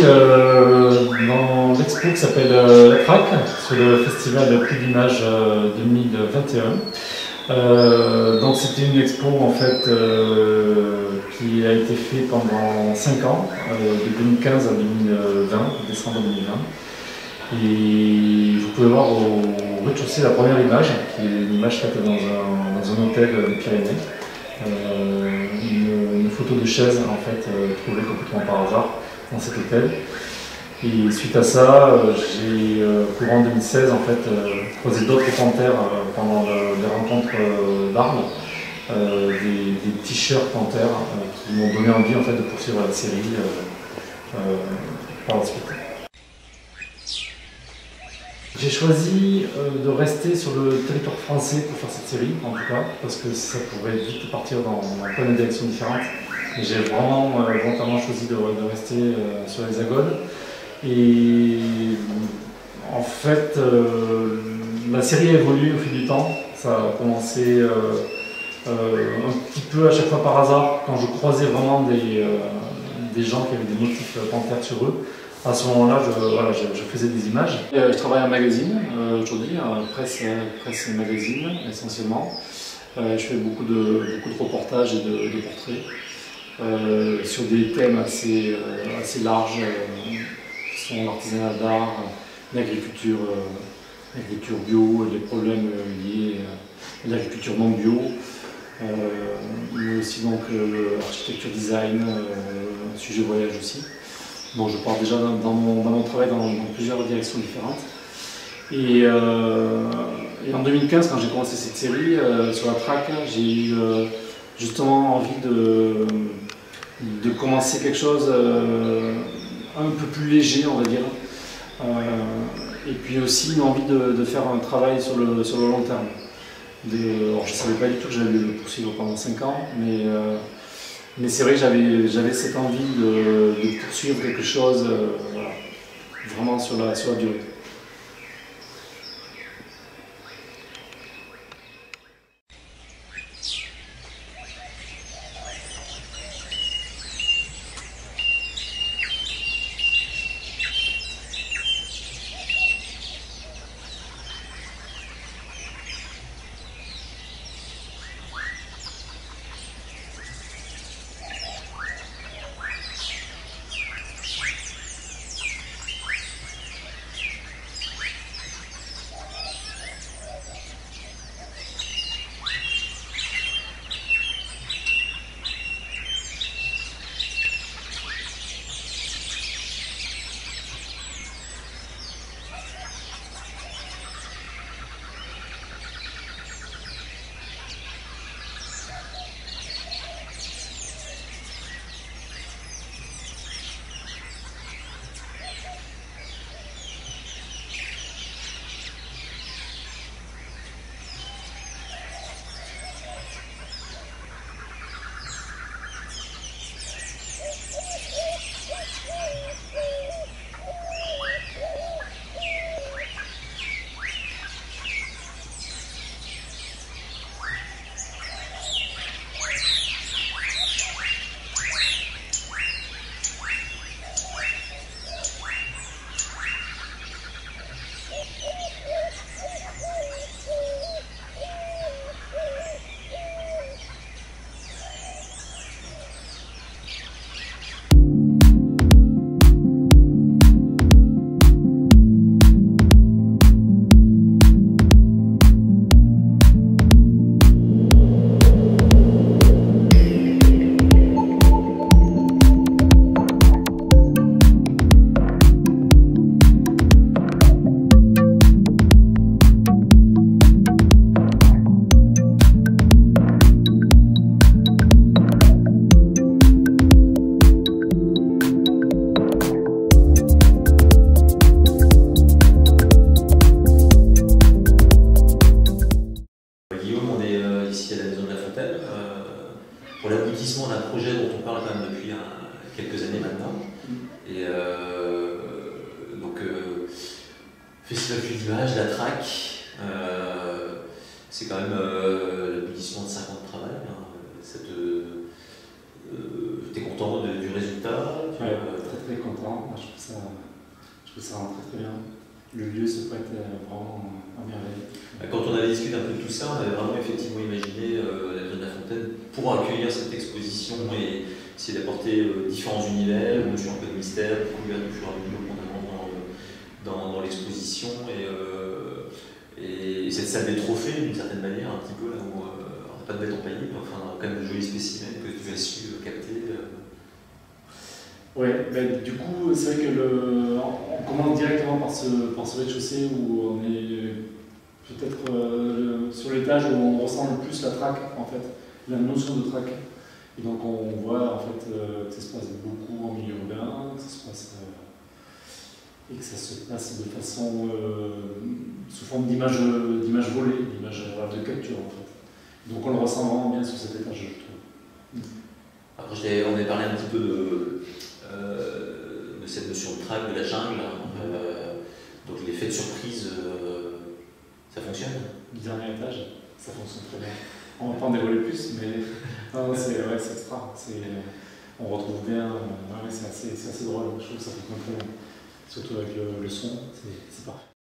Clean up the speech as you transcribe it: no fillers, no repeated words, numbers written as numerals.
dans l'expo qui s'appelle La Traque, sur le festival Prix d'Image 2021. Donc c'était une expo en fait qui a été faite pendant 5 ans, de 2015 à 2020, décembre 2020. Et vous pouvez voir au rez-de-chaussée la première image, qui est une image faite dans un hôtel des Pyrénées. Une photo de chaise en fait trouvée complètement par hasard dans cet hôtel. Et suite à ça, j'ai courant 2016 en fait croisé d'autres panthères pendant des rencontres d'Arles, des t-shirts panthères qui m'ont donné envie en fait de poursuivre la série par la suite. J'ai choisi de rester sur le territoire français pour faire cette série, en tout cas, parce que ça pourrait vite partir dans plein de directions différentes. Mais j'ai vraiment volontairement choisi de rester sur l'Hexagone. Et en fait, la série a évolué au fil du temps. Ça a commencé un petit peu à chaque fois par hasard, quand je croisais vraiment des gens qui avaient des motifs panthères sur eux. À ce moment-là, je faisais des images. Je travaille en magazine aujourd'hui, presse et magazine essentiellement. Je fais beaucoup de reportages et de portraits sur des thèmes assez larges, qui sont l'artisanat d'art, l'agriculture bio, les problèmes liés à l'agriculture non bio, mais aussi donc l'architecture design, sujet voyage aussi. Bon, je pars déjà dans mon travail dans plusieurs directions différentes. Et en 2015, quand j'ai commencé cette série sur la traque, j'ai eu justement envie de commencer quelque chose un peu plus léger, on va dire. Et puis aussi une envie de faire un travail sur le long terme. Alors, je ne savais pas du tout que j'allais le poursuivre pendant 5 ans, mais c'est vrai que j'avais cette envie de poursuivre quelque chose voilà, vraiment sur la durée. pour l'aboutissement d'un projet dont on parle quand même depuis quelques années maintenant. Et donc, Festival Prix d'Image, La Traque, c'est quand même l'aboutissement de 5 ans de travail. Hein. T'es content du résultat? Ouais, très très content. content. Moi, je trouve ça vraiment très bien. Le lieu se prête vraiment à merveille. Quand on avait discuté un peu de tout ça, on avait vraiment effectivement imaginé la Grille de la Fontaine pour accueillir cette exposition et essayer d'apporter différents univers, où tu as un peu de mystère, découvert du fur et à mesure qu'on avance dans l'exposition et cette salle des trophées d'une certaine manière, un petit peu là où on n'a pas de bête empaillée, mais enfin quand même de jolis spécimens que tu as su capter. Oui, ben, du coup, c'est vrai que on commence directement par ce rez-de-chaussée où on est peut-être sur l'étage où on ressent le plus la traque, en fait, la notion de traque. Et donc on voit en fait que ça se passe beaucoup en milieu urbain, que et que ça se passe de façon sous forme d'images volées, d'images de capture en fait. Donc on le ressent vraiment bien sur cet étage, je trouve. Après, on avait parlé un petit peu de cette notion de traque, de la jungle. Donc l'effet de surprise, ça fonctionne. Le dernier étage, ça fonctionne très bien. On va pas en dévoiler plus, mais c'est extra. On retrouve bien, c'est assez drôle. Je trouve que ça fonctionne très bien. Surtout avec le son, c'est parfait.